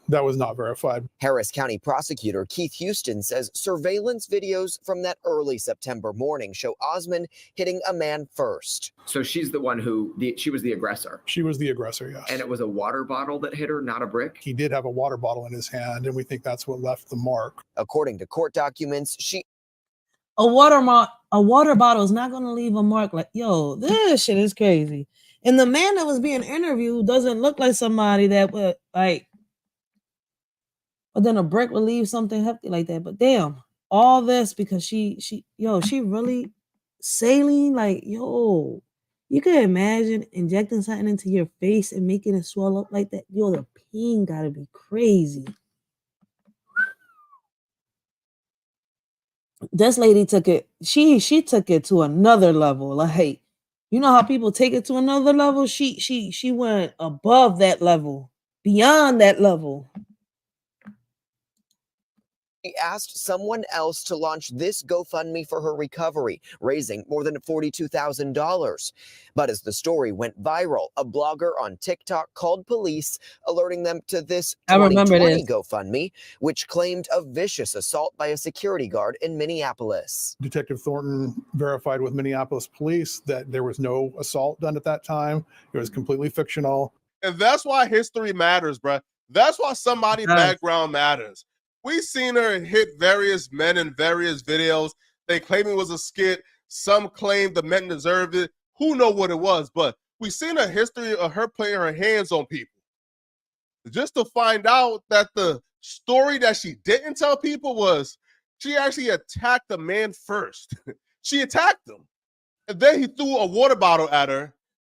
That was not verified. Harris County prosecutor Keith Houston says surveillance videos from that early September morning show Osmond hitting a man first. So she's the one she was the aggressor. She was the aggressor, yes. And it was a water bottle that hit her, not a brick? He did have a water bottle in his hand, and we think that's what left the mark. According to court documents, a water bottle is not going to leave a mark. Like, yo, this shit is crazy. And the man that was being interviewed doesn't look like somebody that would like. But then a brick would leave something hefty like that. But damn, all this because she really saline. Like, yo, you can imagine injecting something into your face and making it swell up like that. Yo, the pain gotta be crazy. This lady took it. She took it to another level. Like, you know how people take it to another level. She went above that level, beyond that level. She asked someone else to launch this GoFundMe for her recovery, raising more than $42,000. But as the story went viral, a blogger on TikTok called police, alerting them to this 2020 GoFundMe, which claimed a vicious assault by a security guard in Minneapolis. Detective Thornton verified with Minneapolis police that there was no assault done at that time. It was completely fictional. And that's why history matters, bruh. That's why somebody background matters. We seen her hit various men in various videos. They claim it was a skit. Some claim the men deserved it. Who know what it was? But we seen a history of her putting her hands on people. Just to find out that the story that she didn't tell people was she actually attacked the man first. She attacked him. And then he threw a water bottle at her.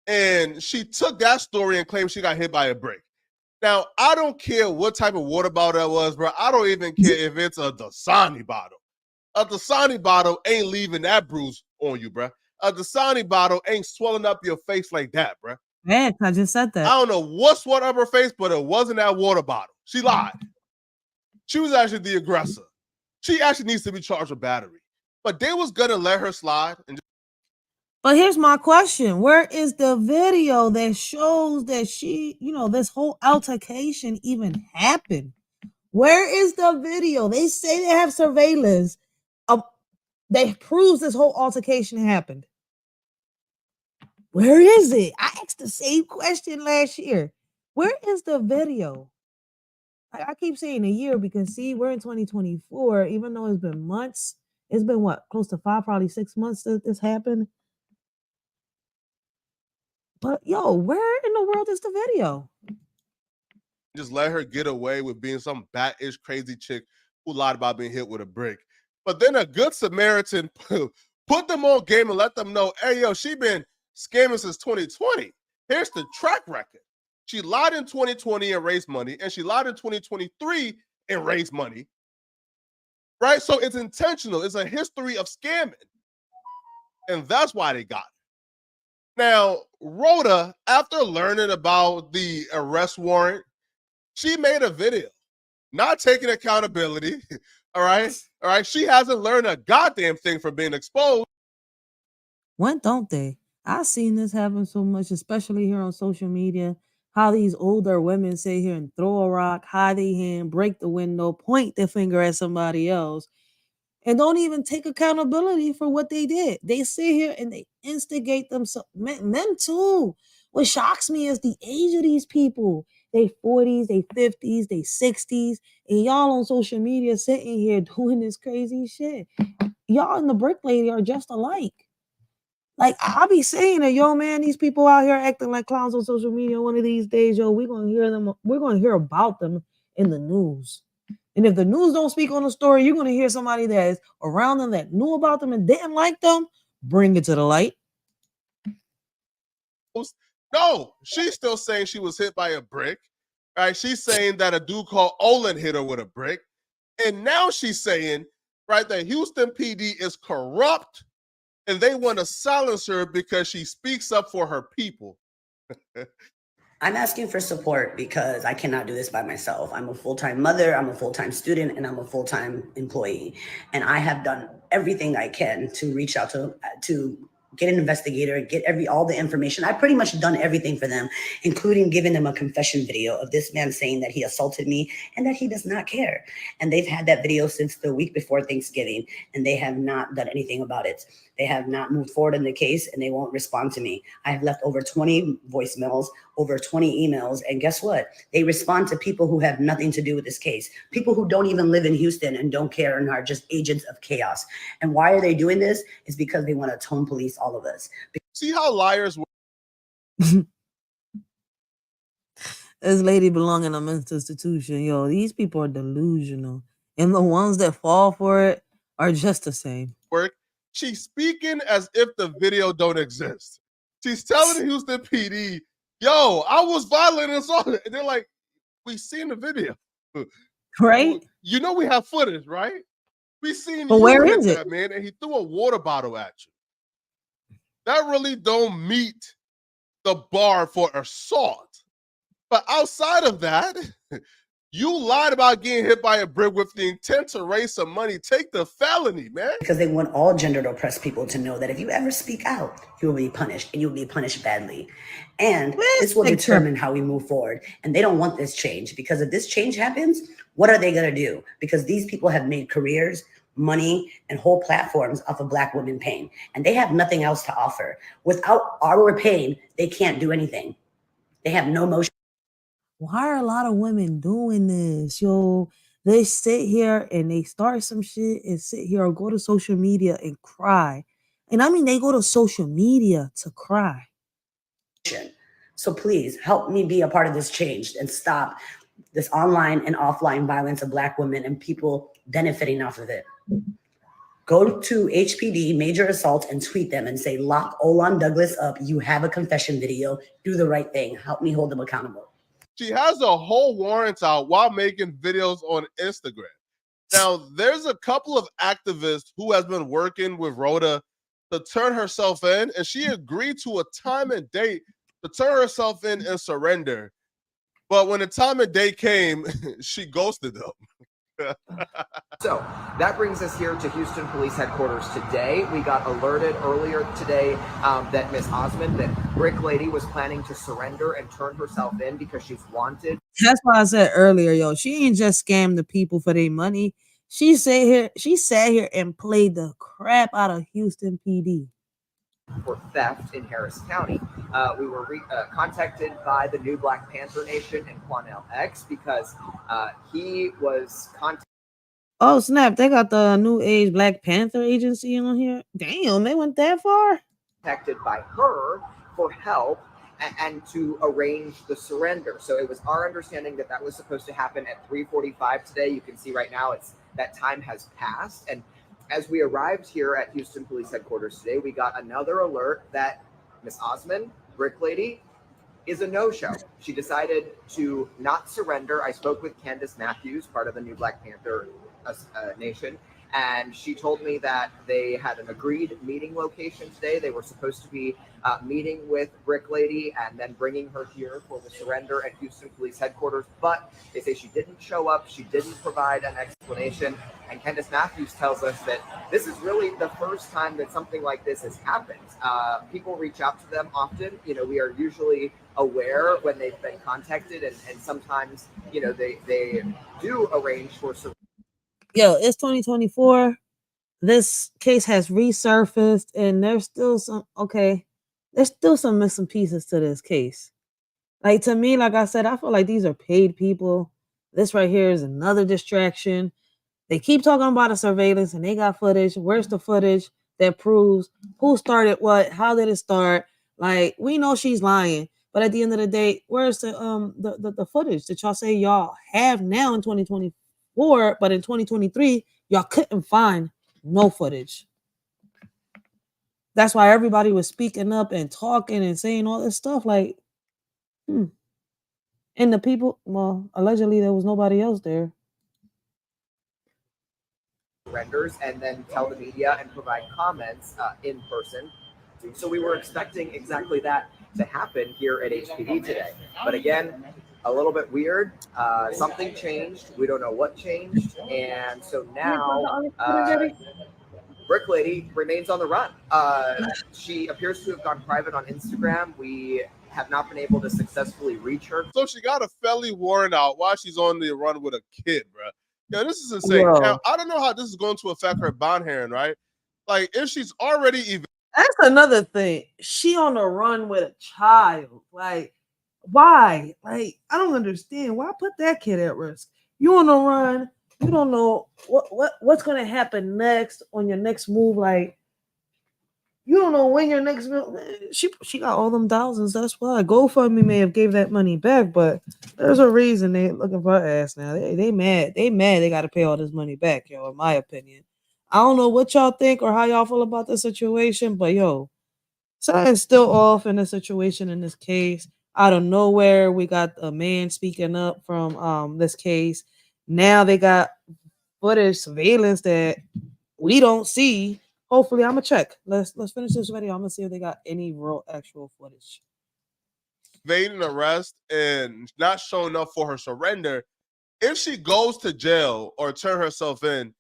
And she took that story and claimed she got hit by a brick. Now, I don't care what type of water bottle that was, bro. I don't even care if it's a Dasani bottle. A Dasani bottle ain't leaving that bruise on you, bro. A Dasani bottle ain't swelling up your face like that, bro. Man, I just said that. I don't know what swelled up her face, but it wasn't that water bottle. She lied. She was actually the aggressor. She actually needs to be charged with battery. But they was going to let her slide. But here's my question. Where is the video that shows that she, this whole altercation even happened? Where is the video? They say they have surveillance. That proves this whole altercation happened. Where is it? I asked the same question last year. Where is the video? I keep saying a year because, see, we're in 2024. Even though it's been months, it's been what? Close to 5, probably 6 months that this happened. But, yo, where in the world is the video? Just let her get away with being some bat-ish crazy chick who lied about being hit with a brick. But then a good Samaritan put them on game and let them know, hey, yo, she been scamming since 2020. Here's the track record. She lied in 2020 and raised money, and she lied in 2023 and raised money. Right? So it's intentional. It's a history of scamming. And that's why they got it. Now, Rhoda, after learning about the arrest warrant, she made a video, not taking accountability. All right. She hasn't learned a goddamn thing from being exposed. When don't they? I've seen this happen so much, especially here on social media. How these older women sit here and throw a rock, hide their hand, break the window, point their finger at somebody else, and don't even take accountability for what they did. They sit here and they instigate themselves. Men too. What shocks me is the age of these people. They 40s, they 50s, they 60s, and y'all on social media sitting here doing this crazy shit. Y'all and the brick lady are just alike. Like, I'll be saying that, yo, man, these people out here acting like clowns on social media one of these days, yo, we're going to hear about them in the news. And if the news don't speak on the story, you're going to hear somebody that is around them that knew about them and didn't like them, bring it to the light. No, she's still saying she was hit by a brick. Right? She's saying that a dude called Olin hit her with a brick. And now she's saying, right, that Houston PD is corrupt and they want to silence her because she speaks up for her people. I'm asking for support because I cannot do this by myself. I'm a full-time mother, I'm a full-time student, and I'm a full-time employee. And I have done everything I can to reach out to get an investigator, get all the information. I've pretty much done everything for them, including giving them a confession video of this man saying that he assaulted me and that he does not care. And they've had that video since the week before Thanksgiving, and they have not done anything about it. They have not moved forward in the case, and they won't respond to me. I have left over 20 voicemails, over 20 emails, and guess what? They respond to people who have nothing to do with this case, people who don't even live in Houston and don't care and are just agents of chaos. And why are they doing this? It's because they want to tone police all of us. See how liars work? This lady belong in a mental institution. Yo, these people are delusional. And the ones that fall for it are just the same. She's speaking as if the video don't exist. She's telling the Houston PD, yo, I was violent and saw it. And they're like, we seen the video. Right? You know we have footage, right? We seen But you where hit is that it? man, and he threw a water bottle at you. That really don't meet the bar for assault. But outside of that, you lied about getting hit by a brick with the intent to raise some money. Take the felony, man. Because they want all gendered oppressed people to know that if you ever speak out, you will be punished, and you'll be punished badly. And this will determine how we move forward. And they don't want this change, because if this change happens, what are they going to do? Because these people have made careers, money, and whole platforms off of Black women pain. And they have nothing else to offer. Without our pain, they can't do anything. They have no motion. why are a lot of women doing this? Yo, they sit here and they start some shit and sit here or go to social media and cry. And I mean, they go to social media to cry. So please help me be a part of this change and stop this online and offline violence of Black women and people benefiting off of it. Go to HPD, Major Assault, and tweet them and say, lock Olan Douglas up. You have a confession video. Do the right thing. Help me hold them accountable. She has a whole warrant out while making videos on Instagram. Now, there's a couple of activists who has been working with Rhoda to turn herself in, and she agreed to a time and date to turn herself in and surrender. But when the time and date came, she ghosted them. So that brings us here to Houston Police Headquarters today. We got alerted earlier today that Miss Osmond, that Brick Lady, was planning to surrender and turn herself in because she's wanted. That's why I said earlier, yo, she ain't just scammed the people for their money. She sat here and played the crap out of Houston PD for theft in Harris County. We were contacted by the new Black Panther Nation and Quanell X because he was contacted. Oh snap! They got the new age Black Panther agency on here. Damn, they went that far. Contacted by her for help and to arrange the surrender. So it was our understanding that that was supposed to happen at 3:45 today. You can see right now that time has passed. And as we arrived here at Houston Police Headquarters today, we got another alert that Miss Osmond, Brick Lady, is a no-show. She decided to not surrender. I spoke with Candace Matthews, part of the new Black Panther Nation, and she told me that they had an agreed meeting location today. They were supposed to be meeting with Brick Lady and then bringing her here for the surrender at Houston Police Headquarters, but they say she didn't show up. She didn't provide an explanation, and Candace Matthews tells us that this is really the first time that something like this has happened. People reach out to them often. You know, we are usually aware when they've been contacted, and sometimes, you know, they do arrange for surrender. Yo, it's 2024. This case has resurfaced, and there's still some missing pieces to this case. Like, to me, like I said, I feel like these are paid people. This right here is another distraction. They keep talking about a surveillance, and they got footage. Where's the footage that proves who started what? How did it start? Like, we know she's lying, but at the end of the day, where's the footage that y'all say y'all have now in 2024, but in 2023 y'all couldn't find no footage? That's why everybody was speaking up and talking and saying all this stuff. Like, and the people, well, allegedly there was nobody else there. Surrenders and then tell the media and provide comments in person. So we were expecting exactly that to happen here at HPD today. But again, a little bit weird. Something changed. We don't know what changed. And so now Brick Lady remains on the run. She appears to have gone private on Instagram. We have not been able to successfully reach her. So she got a felony warrant out while she's on the run with a kid, bro. Yo, this is insane. Yo. Now, I don't know how this is going to affect her bond hearing, right? Like, if she's already That's another thing. She on the run with a child. Like, why? Like, I don't understand. Why put that kid at risk? You on the run. You don't know what's gonna happen next on your next move. Like, you don't know when your next move. She got all them thousands. That's why GoFundMe may have gave that money back, but there's a reason they looking for her ass now. They mad. They mad. They got to pay all this money back, yo. In my opinion, I don't know what y'all think or how y'all feel about the situation, but yo, something's still off in the situation in this case. Out of nowhere, we got a man speaking up from this case. Now they got footage, surveillance that we don't see. Hopefully, I'm gonna check. Let's finish this video. I'm gonna see if they got any real actual footage. evading arrest and not showing up for her surrender, if she goes to jail or turn herself in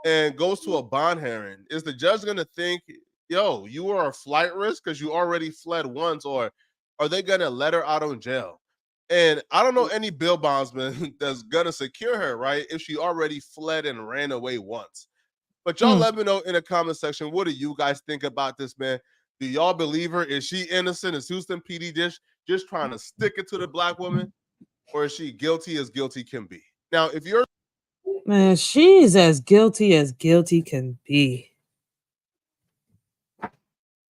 and goes to a bond hearing, is the judge going to think, yo, you are a flight risk because you already fled once, or are they going to let her out on jail? And I don't know any bail bondsman that's going to secure her, right, if she already fled and ran away once. But y'all let me know in the comment section, what do you guys think about this, man? Do y'all believe her? Is she innocent? Is Houston PD just trying to stick it to the Black woman? or is she guilty as guilty can be? Now, if you're Man, she's as guilty can be.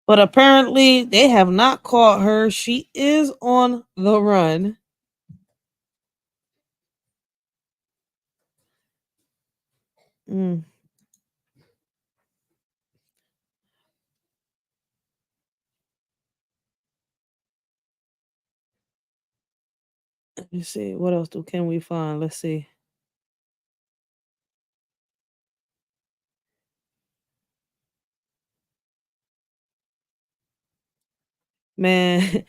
But apparently, they have not caught her. She is on the run. Mm. Let me see. What else can we find? Let's see. Man,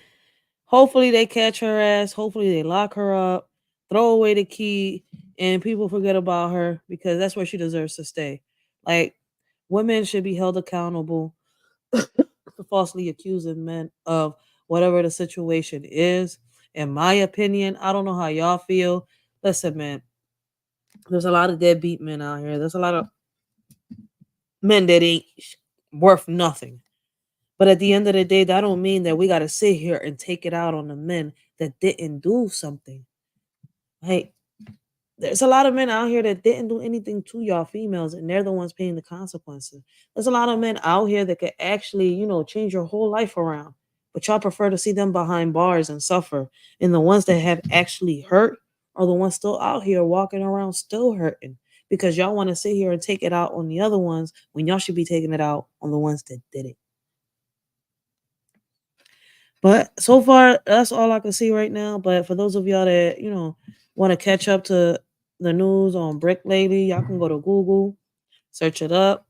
hopefully they catch her ass. Hopefully they lock her up, throw away the key, and people forget about her because that's where she deserves to stay. Like, women should be held accountable for falsely accusing men of whatever the situation is. In my opinion, I don't know how y'all feel. Listen, man, there's a lot of deadbeat men out here. There's a lot of men that ain't worth nothing. But at the end of the day, that don't mean that we got to sit here and take it out on the men that didn't do something. Like, there's a lot of men out here that didn't do anything to y'all females, and they're the ones paying the consequences. There's a lot of men out here that could actually, change your whole life around, but y'all prefer to see them behind bars and suffer. And the ones that have actually hurt are the ones still out here walking around still hurting because y'all want to sit here and take it out on the other ones when y'all should be taking it out on the ones that did it. But so far, that's all I can see right now. But for those of y'all that, want to catch up to the news on Brick Lady, y'all can go to Google, search it up.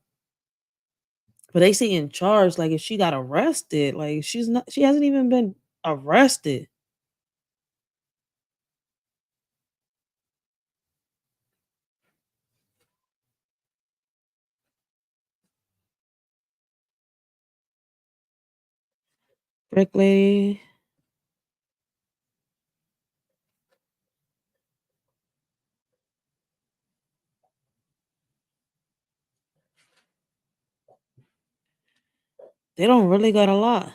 But they say in charge, like if she got arrested, like she hasn't even been arrested. Brick Lady. They don't really got a lot.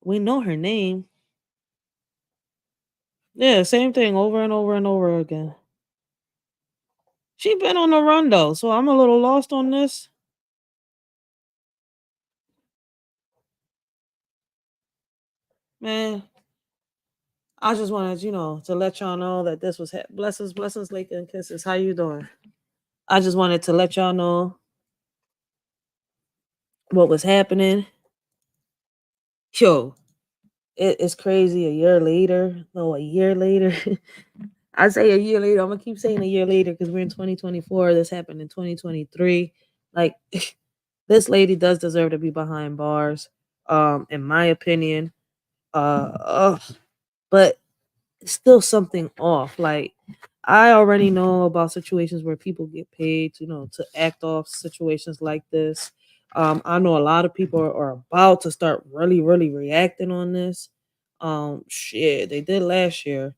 We know her name. Yeah, same thing over and over and over again. She been on the run though, so I'm a little lost on this. Man, I just wanted, to let y'all know that this was blessings, Lake and Kisses. How you doing? I just wanted to let y'all know what was happening. Yo, it's crazy. A year later, I say a year later. I'm gonna keep saying a year later because we're in 2024. This happened in 2023. Like, this lady does deserve to be behind bars, in my opinion. But it's still something off. Like, I already know about situations where people get paid, to act off situations like this. I know a lot of people are about to start really, really reacting on this. Shit, they did last year.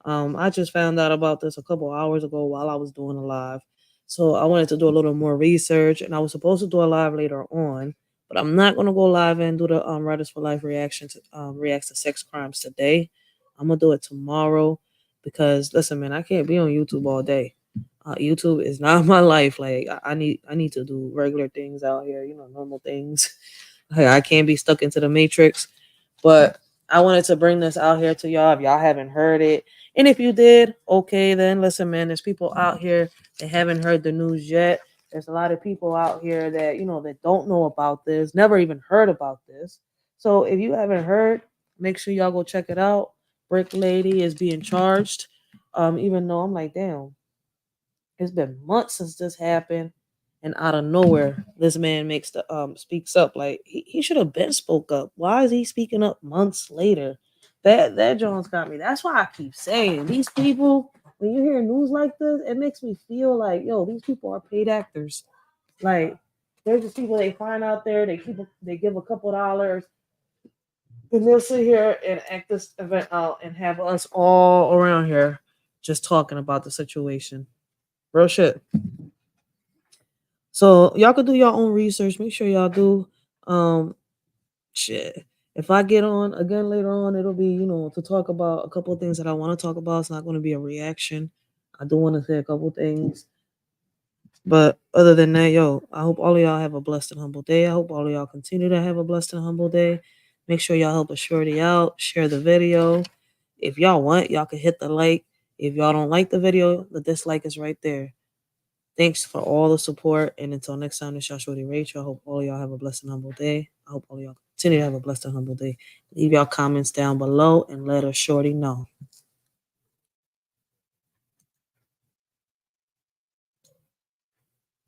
I just found out about this a couple hours ago while I was doing a live. So I wanted to do a little more research, and I was supposed to do a live later on, but I'm not gonna go live and do the Writers for Life reaction to reacts to sex crimes today. I'm gonna do it tomorrow because listen, man, I can't be on YouTube all day. YouTube is not my life. Like I need to do regular things out here, normal things. Like, I can't be stuck into the matrix. But I wanted to bring this out here to y'all if y'all haven't heard it. And if you did, okay, then listen, man, there's people out here that haven't heard the news yet. There's a lot of people out here that, that don't know about this, never even heard about this. So if you haven't heard, make sure y'all go check it out. Brick Lady is being charged. Even though I'm like, damn, it's been months since this happened. And out of nowhere, this man speaks up. Like he should have been spoke up. Why is he speaking up months later? That Jones got me. That's why I keep saying these people, when you hear news like this, it makes me feel like, yo, these people are paid actors. Like, they're just people they find out there, they give a couple dollars, and they'll sit here and act this event out and have us all around here just talking about the situation. Real shit. So y'all could do your own research. Make sure y'all do. Shit. If I get on again later on, it'll be, to talk about a couple of things that I want to talk about. It's not going to be a reaction. I do want to say a couple of things. But other than that, yo, I hope all of y'all have a blessed and humble day. I hope all of y'all continue to have a blessed and humble day. Make sure y'all help a shorty out. Share the video. If y'all want, y'all can hit the like. If y'all don't like the video, the dislike is right there. Thanks for all the support. And until next time, it's your shorty Rachel. I hope all of y'all have a blessed and humble day. I hope all of y'all continue to have a blessed and humble day. Leave y'all comments down below and let a shorty know.